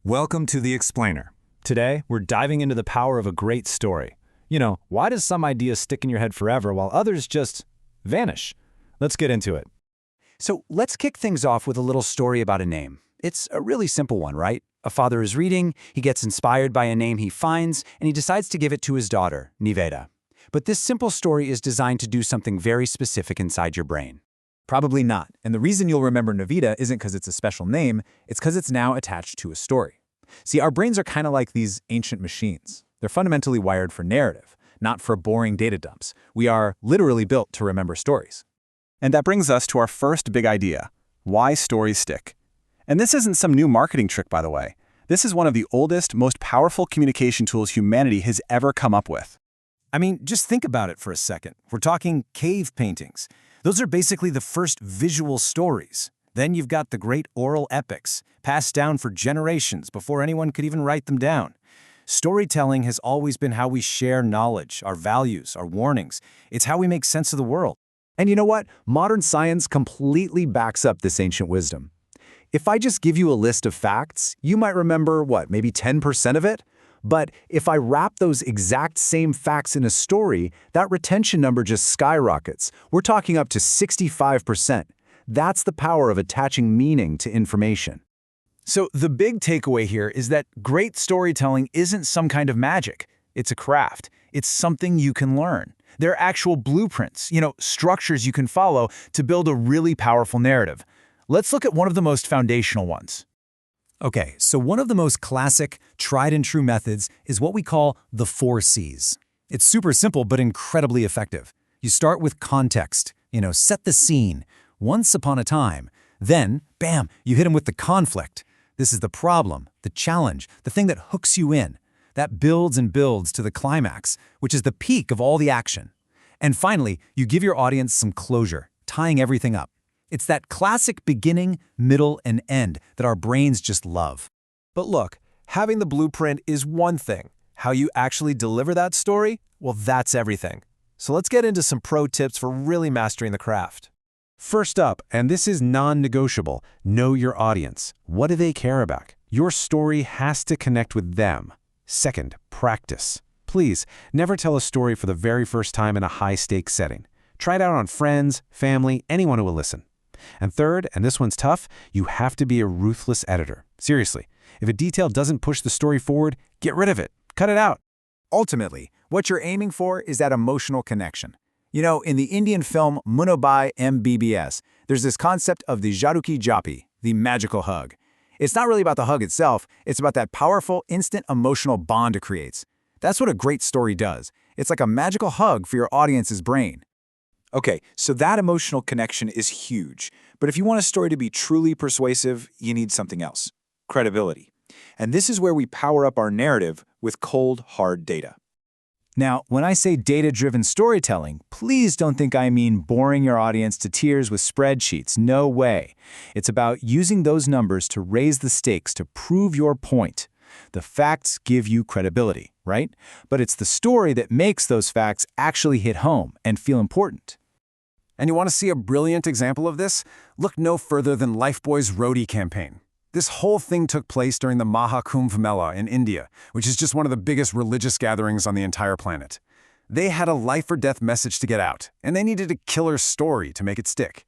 Welcome to The Explainer. Today, we're diving into the power of a great story. Why does some idea stick in your head forever while others just vanish? Let's get into it. So let's kick things off with a little story about a name. It's a really simple one, right? A father is reading, he gets inspired by a name he finds, and he decides to give it to his daughter, Niveda. But this simple story is designed to do something very specific inside your brain. Probably not. And the reason you'll remember Navita isn't because it's a special name, it's because it's now attached to a story. See, our brains are kind of like these ancient machines. They're fundamentally wired for narrative, not for boring data dumps. We are literally built to remember stories. And that brings us to our first big idea: why stories stick. And this isn't some new marketing trick, by the way. This is one of the oldest, most powerful communication tools humanity has ever come up with. I mean, just think about it for a second. We're talking cave paintings. Those are basically the first visual stories. Then you've got the great oral epics, passed down for generations before anyone could even write them down. Storytelling has always been how we share knowledge, our values, our warnings. It's how we make sense of the world. And you know what? Modern science completely backs up this ancient wisdom. If I just give you a list of facts, you might remember, maybe 10% of it? But if I wrap those exact same facts in a story, that retention number just skyrockets. We're talking up to 65%. That's the power of attaching meaning to information. So the big takeaway here is that great storytelling isn't some kind of magic. It's a craft. It's something you can learn. There are actual blueprints, structures you can follow to build a really powerful narrative. Let's look at one of the most foundational ones. Okay, so one of the most classic, tried and true methods is what we call the 4 C's. It's super simple but incredibly effective. You start with context, set the scene. Once upon a time. Then, bam, you hit them with the conflict. This is the problem, the challenge, the thing that hooks you in. That builds and builds to the climax, which is the peak of all the action. And finally, you give your audience some closure, tying everything up. It's that classic beginning, middle, and end that our brains just love. But look, having the blueprint is one thing. How you actually deliver that story, well, that's everything. So let's get into some pro tips for really mastering the craft. First up, and this is non-negotiable, know your audience. What do they care about? Your story has to connect with them. Second, practice. Please, never tell a story for the very first time in a high-stakes setting. Try it out on friends, family, anyone who will listen. And third, and this one's tough, you have to be a ruthless editor. Seriously, if a detail doesn't push the story forward, get rid of it. Cut it out. Ultimately, what you're aiming for is that emotional connection. In the Indian film Munnabai MBBS, there's this concept of the Jaruki Japi, the magical hug. It's not really about the hug itself, it's about that powerful, instant emotional bond it creates. That's what a great story does. It's like a magical hug for your audience's brain. Okay, so that emotional connection is huge. But if you want a story to be truly persuasive, you need something else: credibility. And this is where we power up our narrative with cold, hard data. Now, when I say data-driven storytelling, please don't think I mean boring your audience to tears with spreadsheets. No way. It's about using those numbers to raise the stakes, to prove your point. The facts give you credibility, right? But it's the story that makes those facts actually hit home and feel important. And you want to see a brilliant example of this? Look no further than Lifebuoy's roadie campaign. This whole thing took place during the Maha Kumbh Mela in India, which is just one of the biggest religious gatherings on the entire planet. They had a life-or-death message to get out, and they needed a killer story to make it stick.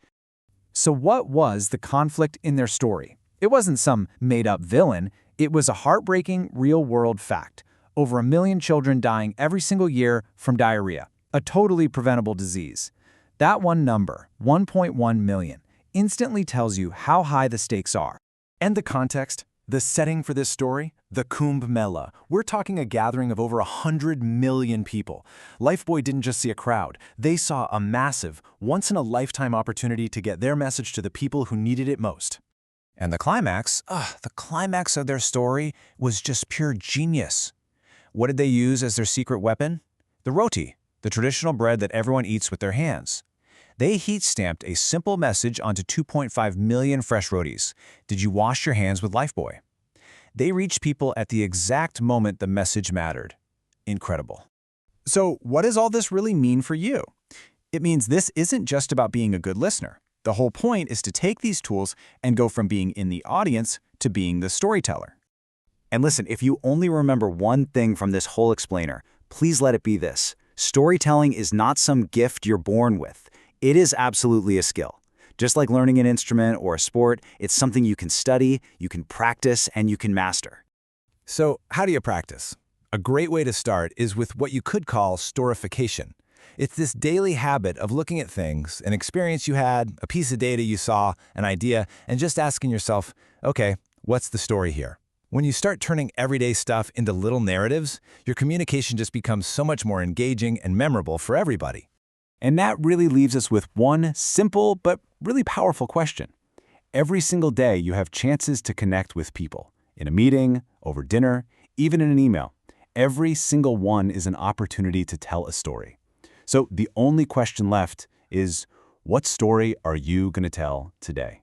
So what was the conflict in their story? It wasn't some made-up villain. It was a heartbreaking, real-world fact. Over 1 million children dying every single year from diarrhea, a totally preventable disease. That one number, 1.1 million, instantly tells you how high the stakes are. And the context, the setting for this story, the Kumbh Mela. We're talking a gathering of over 100 million people. Lifebuoy didn't just see a crowd. They saw a massive, once-in-a-lifetime opportunity to get their message to the people who needed it most. And the climax of their story was just pure genius. What did they use as their secret weapon? The roti, the traditional bread that everyone eats with their hands. They heat-stamped a simple message onto 2.5 million fresh rotis. Did you wash your hands with Lifebuoy? They reached people at the exact moment the message mattered. Incredible. So what does all this really mean for you? It means this isn't just about being a good listener. The whole point is to take these tools and go from being in the audience to being the storyteller. And listen, if you only remember one thing from this whole explainer, please let it be this. Storytelling is not some gift you're born with. It is absolutely a skill. Just like learning an instrument or a sport, it's something you can study, you can practice, and you can master. So, how do you practice? A great way to start is with what you could call storification. It's this daily habit of looking at things, an experience you had, a piece of data you saw, an idea, and just asking yourself, okay, what's the story here? When you start turning everyday stuff into little narratives, your communication just becomes so much more engaging and memorable for everybody. And that really leaves us with one simple but really powerful question. Every single day you have chances to connect with people. In a meeting, over dinner, even in an email. Every single one is an opportunity to tell a story. So the only question left is, what story are you going to tell today?